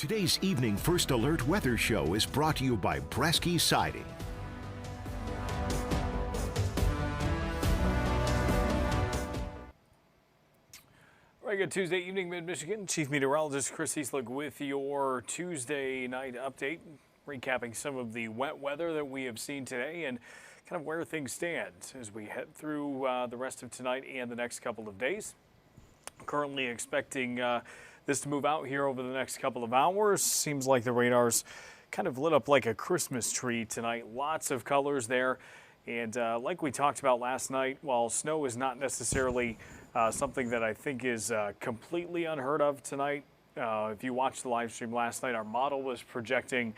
Today's Evening First Alert weather show is brought to you by Bresky Siding. Very good Tuesday evening, Mid-Michigan. Chief Meteorologist Chris Eastlick with your Tuesday night update, recapping some of the wet weather that we have seen today and kind of where things stand as we head through the rest of tonight and the next couple of days. Currently expecting this to move out here over the next couple of hours. Seems like the radar's kind of lit up like a Christmas tree tonight. Lots of colors there. And like we talked about last night, while snow is not necessarily something that I think is completely unheard of tonight. If you watched the live stream last night, our model was projecting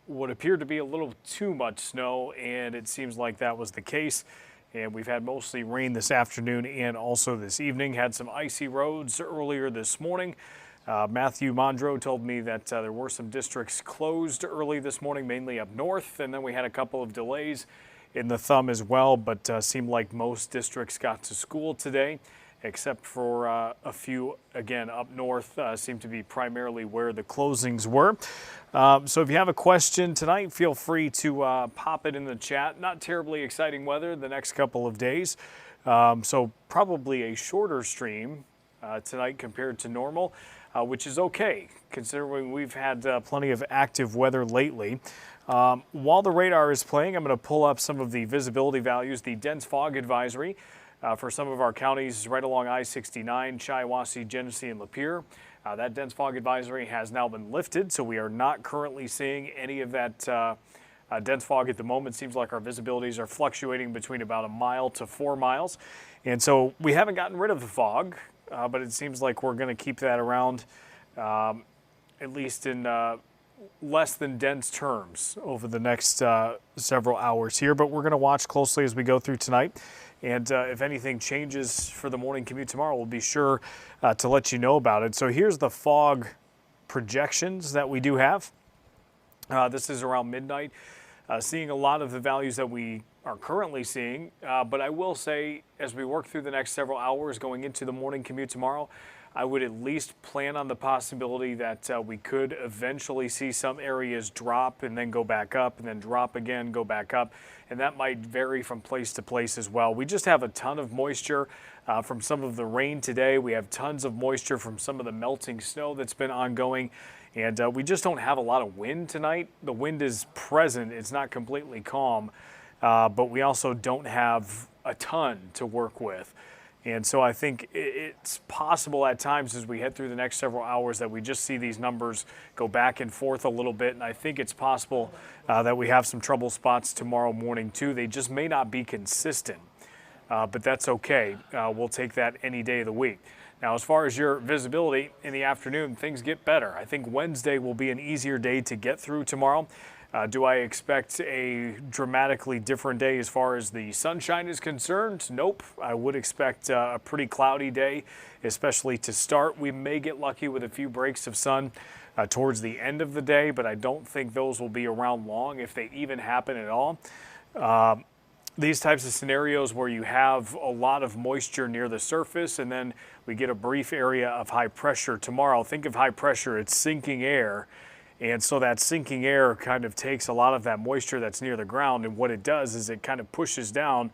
what appeared to be a little too much snow, and it seems like that was the case. And we've had mostly rain this afternoon and also this evening. Had some icy roads earlier this morning. Matthew Mondro told me that there were some districts closed early this morning, mainly up north, and then we had a couple of delays in the thumb as well, but seemed like most districts got to school today, except for a few, again, up north, seem to be primarily where the closings were. So if you have a question tonight, feel free to pop it in the chat. Not terribly exciting weather the next couple of days, so probably a shorter stream tonight compared to normal, which is okay, considering we've had plenty of active weather lately. While the radar is playing, I'm going to pull up some of the visibility values. The dense fog advisory for some of our counties right along I-69, Shiawassee, Genesee, and Lapeer. That dense fog advisory has now been lifted, so we are not currently seeing any of that dense fog at the moment. Seems like our visibilities are fluctuating between about 1 mile to 4 miles. And so we haven't gotten rid of the fog, but it seems like we're going to keep that around, at least in less than dense terms over the next several hours here. But we're going to watch closely as we go through tonight. And if anything changes for the morning commute tomorrow, we'll be sure to let you know about it. So here's the fog projections that we do have. This is around midnight. Seeing a lot of the values that we are currently seeing. But I will say, as we work through the next several hours going into the morning commute tomorrow, I would at least plan on the possibility that we could eventually see some areas drop and then go back up and then drop again, go back up. And that might vary from place to place as well. We just have a ton of moisture from some of the rain today. We have tons of moisture from some of the melting snow that's been ongoing. And we just don't have a lot of wind tonight. The wind is present. It's not completely calm. But we also don't have a ton to work with. And so I think it's possible at times as we head through the next several hours that we just see these numbers go back and forth a little bit. And I think it's possible that we have some trouble spots tomorrow morning too. They just may not be consistent, but that's okay. We'll take that any day of the week. Now, as far as your visibility in the afternoon, things get better. I think Wednesday will be an easier day to get through tomorrow. Do I expect a dramatically different day as far as the sunshine is concerned? Nope. I would expect a pretty cloudy day, especially to start. We may get lucky with a few breaks of sun towards the end of the day, but I don't think those will be around long if they even happen at all. These types of scenarios where you have a lot of moisture near the surface and then we get a brief area of high pressure tomorrow. Think of high pressure, it's sinking air. And so that sinking air kind of takes a lot of that moisture that's near the ground, and what it does is it kind of pushes down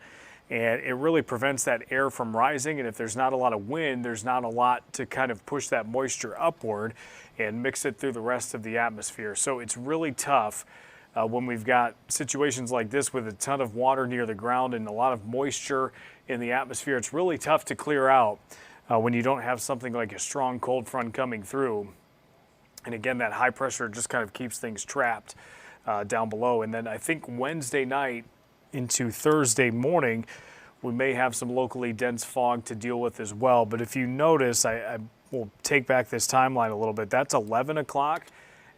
and it really prevents that air from rising. And if there's not a lot of wind, there's not a lot to kind of push that moisture upward and mix it through the rest of the atmosphere. So it's really tough when we've got situations like this with a ton of water near the ground and a lot of moisture in the atmosphere. It's really tough to clear out when you don't have something like a strong cold front coming through. And again, that high pressure just kind of keeps things trapped down below. And then I think Wednesday night into Thursday morning, we may have some locally dense fog to deal with as well. But if you notice, I will take back this timeline a little bit. That's 11 o'clock.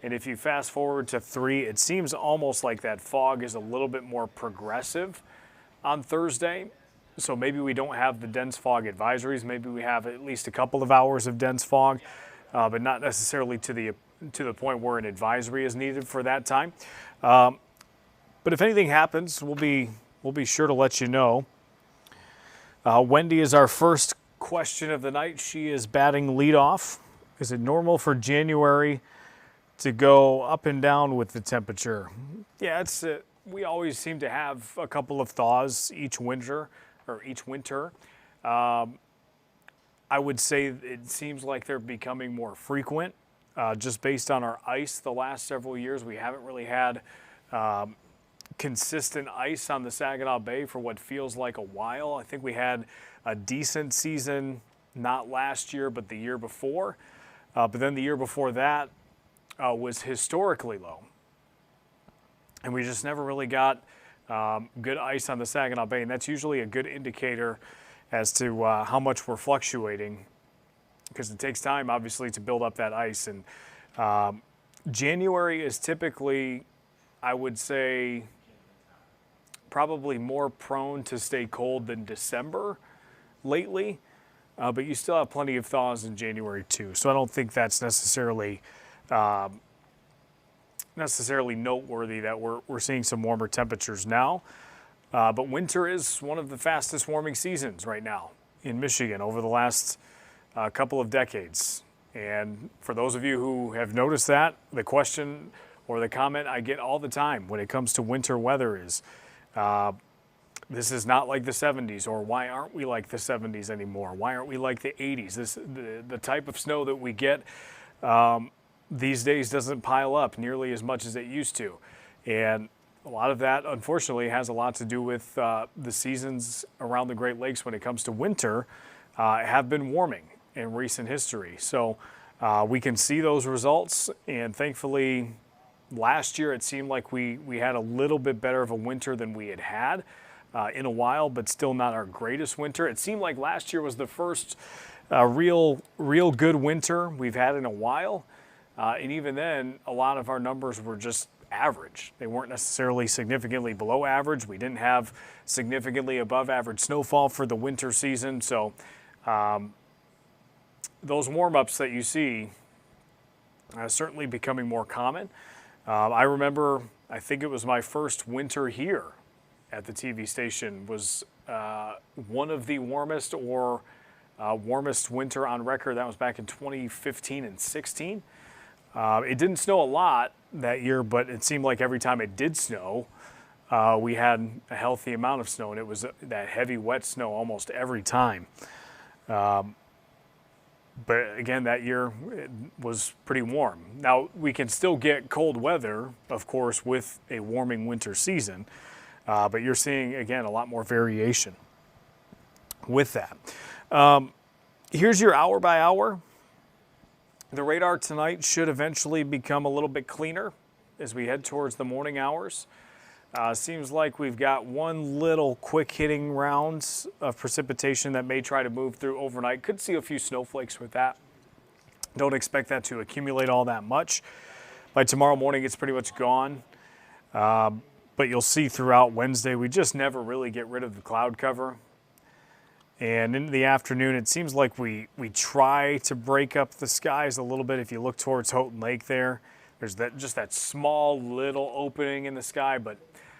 And if you fast forward to 3, it seems almost like that fog is a little bit more progressive on Thursday. So maybe we don't have the dense fog advisories. Maybe we have at least a couple of hours of dense fog. But not necessarily to the point where an advisory is needed for that time. But if anything happens, we'll be sure to let you know. Wendy is our first question of the night. She is batting leadoff. Is it normal for January to go up and down with the temperature. Yeah, we always seem to have a couple of thaws each winter. I would say it seems like they're becoming more frequent. Just based on our ice the last several years, we haven't really had consistent ice on the Saginaw Bay for what feels like a while. I think we had a decent season, not last year, but the year before. But then the year before that was historically low. And we just never really got good ice on the Saginaw Bay. And that's usually a good indicator as to how much we're fluctuating, because it takes time, obviously, to build up that ice. And January is typically, I would say, probably more prone to stay cold than December lately. But you still have plenty of thaws in January too. So I don't think that's necessarily noteworthy that we're seeing some warmer temperatures now. But winter is one of the fastest warming seasons right now in Michigan over the last couple of decades. And for those of you who have noticed that, the question or the comment I get all the time when it comes to winter weather is, this is not like the 70s, or why aren't we like the 70s anymore? Why aren't we like the 80s? The type of snow that we get these days doesn't pile up nearly as much as it used to. And a lot of that, unfortunately, has a lot to do with the seasons around the Great Lakes when it comes to winter have been warming in recent history. So we can see those results, and thankfully last year it seemed like we had a little bit better of a winter than we had in a while, but still not our greatest winter. It seemed like last year was the first real good winter we've had in a while. And even then, a lot of our numbers were just average. They weren't necessarily significantly below average. We didn't have significantly above average snowfall for the winter season. So those warm-ups that you see are certainly becoming more common. I remember, I think it was my first winter here at the TV station was one of the warmest or warmest winter on record. That was back in 2015 and 16. It didn't snow a lot that year, but it seemed like every time it did snow, we had a healthy amount of snow, and it was that heavy, wet snow almost every time. But again, that year it was pretty warm. Now, we can still get cold weather, of course, with a warming winter season, but you're seeing, again, a lot more variation with that. Here's your hour by hour. The radar tonight should eventually become a little bit cleaner as we head towards the morning hours. Seems like we've got one little quick hitting round of precipitation that may try to move through overnight. Could see a few snowflakes with that. Don't expect that to accumulate all that much. By tomorrow morning, it's pretty much gone. But you'll see throughout Wednesday, we just never really get rid of the cloud cover. And in the afternoon, it seems like we try to break up the skies a little bit. If you look towards Houghton Lake there, there's that small little opening in the sky, but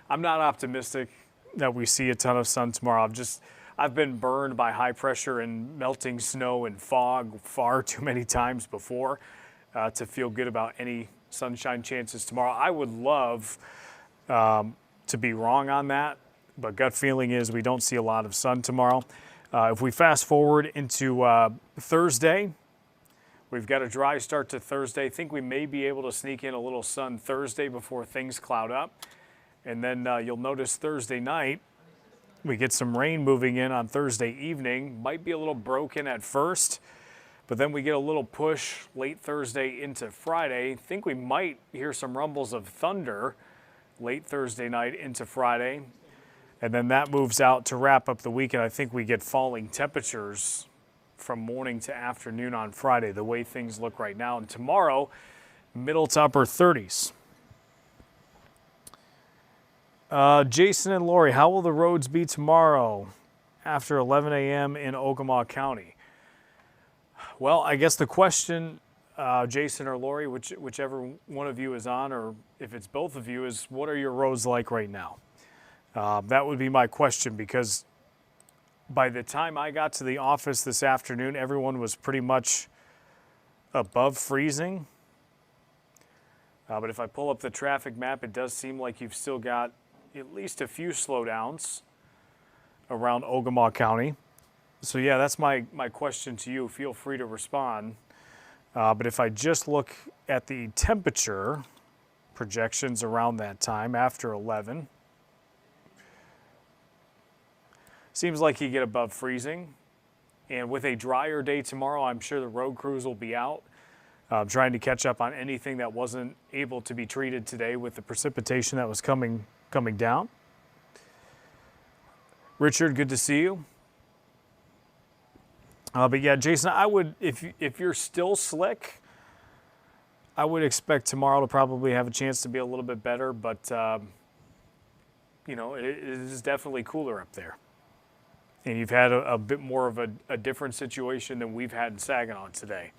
I'm not optimistic that we see a ton of sun tomorrow. I've been burned by high pressure and melting snow and fog far too many times before to feel good about any sunshine chances tomorrow. I would love to be wrong on that, but gut feeling is we don't see a lot of sun tomorrow. If we fast forward into Thursday, we've got a dry start to Thursday. I think we may be able to sneak in a little sun Thursday before things cloud up. And then you'll notice Thursday night, we get some rain moving in on Thursday evening. Might be a little broken at first, but then we get a little push late Thursday into Friday. I think we might hear some rumbles of thunder late Thursday night into Friday. And then that moves out to wrap up the weekend. I think we get falling temperatures from morning to afternoon on Friday, the way things look right now. And tomorrow, middle to upper 30s. Jason and Lori, how will the roads be tomorrow after 11 a.m. in Ogemaw County? Well, I guess the question, Jason or Lori, whichever one of you is on, or if it's both of you, is what are your roads like right now? That would be my question, because by the time I got to the office this afternoon, everyone was pretty much above freezing. But if I pull up the traffic map, it does seem like you've still got at least a few slowdowns around Ogemaw County. So yeah, that's my question to you. Feel free to respond. But if I just look at the temperature projections around that time after 11, seems like you get above freezing. And with a drier day tomorrow, I'm sure the road crews will be out trying to catch up on anything that wasn't able to be treated today with the precipitation that was coming down. Richard, good to see you. But yeah, Jason, I would, if you're still slick, I would expect tomorrow to probably have a chance to be a little bit better, but you know, it is definitely cooler up there. And you've had a bit more of a different situation than we've had in Saginaw today.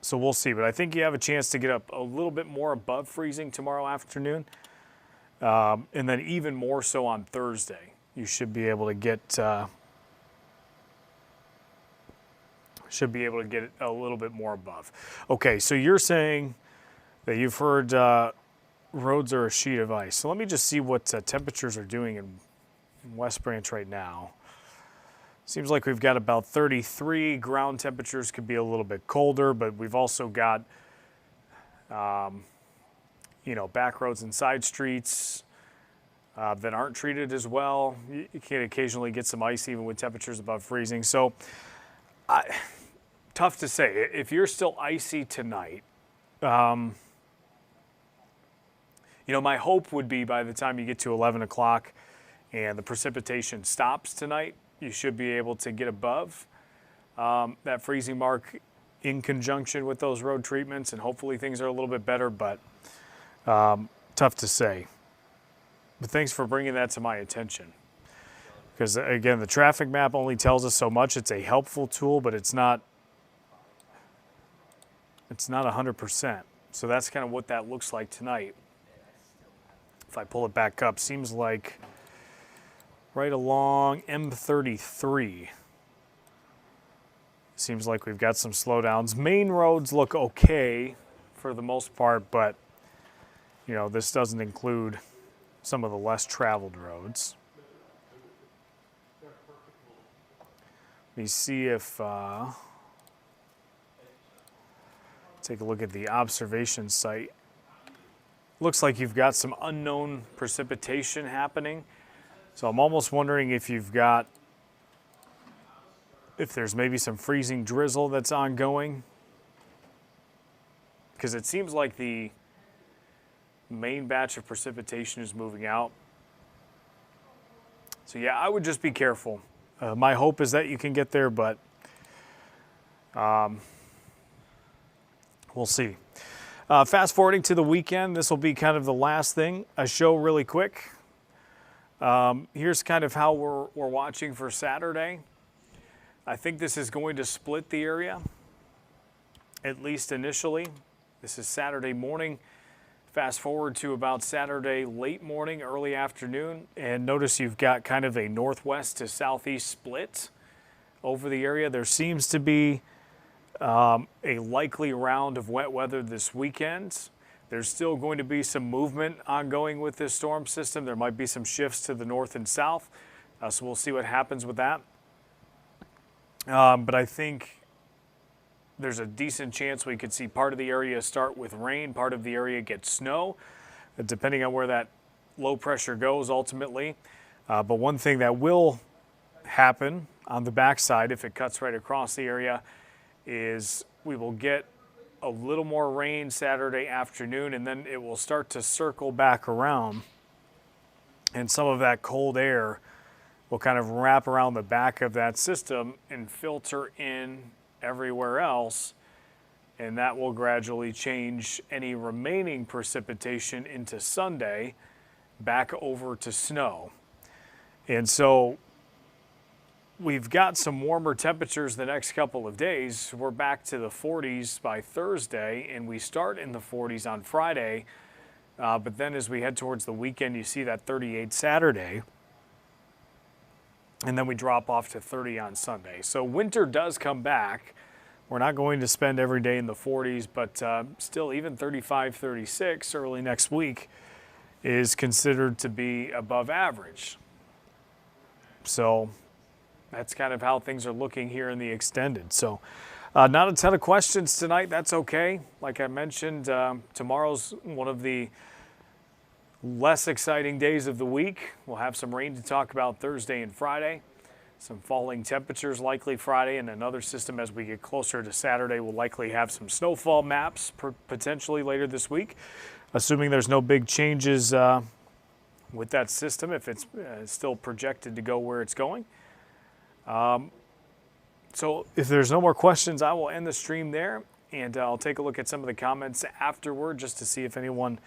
So we'll see, but I think you have a chance to get up a little bit more above freezing tomorrow afternoon, and then even more so on Thursday. You should be able to get a little bit more above. Okay, so you're saying that you've heard roads are a sheet of ice. So let me just see what temperatures are doing in West Branch right now. Seems like we've got about 33. Ground temperatures could be a little bit colder, but we've also got, you know, back roads and side streets that aren't treated as well. You can occasionally get some ice even with temperatures above freezing. So tough to say. If you're still icy tonight, you know, my hope would be by the time you get to 11 o'clock and the precipitation stops tonight, you should be able to get above that freezing mark in conjunction with those road treatments, and hopefully things are a little bit better, but tough to say. But thanks for bringing that to my attention. Because again, the traffic map only tells us so much. It's a helpful tool, but it's not 100%. So that's kind of what that looks like tonight. If I pull it back up, seems like right along M33. Seems like we've got some slowdowns. Main roads look okay for the most part, but you know, this doesn't include some of the less traveled roads. Let me see if take a look at the observation site. Looks like you've got some unknown precipitation happening. So I'm almost wondering if there's maybe some freezing drizzle that's ongoing. Because it seems like the main batch of precipitation is moving out. So yeah, I would just be careful. My hope is that you can get there, but we'll see. Fast forwarding to the weekend, this will be kind of the last thing I show really quick. Here's kind of how we're watching for Saturday. I think this is going to split the area, at least initially. This is Saturday morning. Fast forward to about Saturday late morning, early afternoon, and notice you've got kind of a northwest to southeast split over the area. There seems to be a likely round of wet weather this weekend. There's still going to be some movement ongoing with this storm system. There might be some shifts to the north and south, so we'll see what happens with that. But I think there's a decent chance we could see part of the area start with rain, part of the area get snow, depending on where that low pressure goes ultimately. But one thing that will happen on the backside, if it cuts right across the area, is we will get a little more rain Saturday afternoon, and then it will start to circle back around, and some of that cold air will kind of wrap around the back of that system and filter in everywhere else, and that will gradually change any remaining precipitation into Sunday back over to snow. And so we've got some warmer temperatures the next couple of days. We're back to the 40s by Thursday, and we start in the 40s on Friday. But then as we head towards the weekend, you see that 38 Saturday, and then we drop off to 30 on Sunday. So winter does come back, We're not going to spend every day in the 40s, but still even 35, 36 early next week is considered to be above average. So that's kind of how things are looking here in the extended. So not a ton of questions tonight. That's okay. Like I mentioned, tomorrow's one of the less exciting days of the week. We'll have some rain to talk about Thursday and Friday. Some falling temperatures likely Friday, and another system as we get closer to Saturday will likely have some snowfall maps potentially later this week, assuming there's no big changes with that system, if it's still projected to go where it's going. So if there's no more questions, I will end the stream there, and I'll take a look at some of the comments afterward just to see if anyone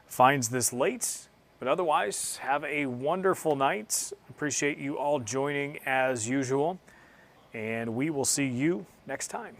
finds this late. But otherwise, have a wonderful night. Appreciate you all joining as usual, and we will see you next time.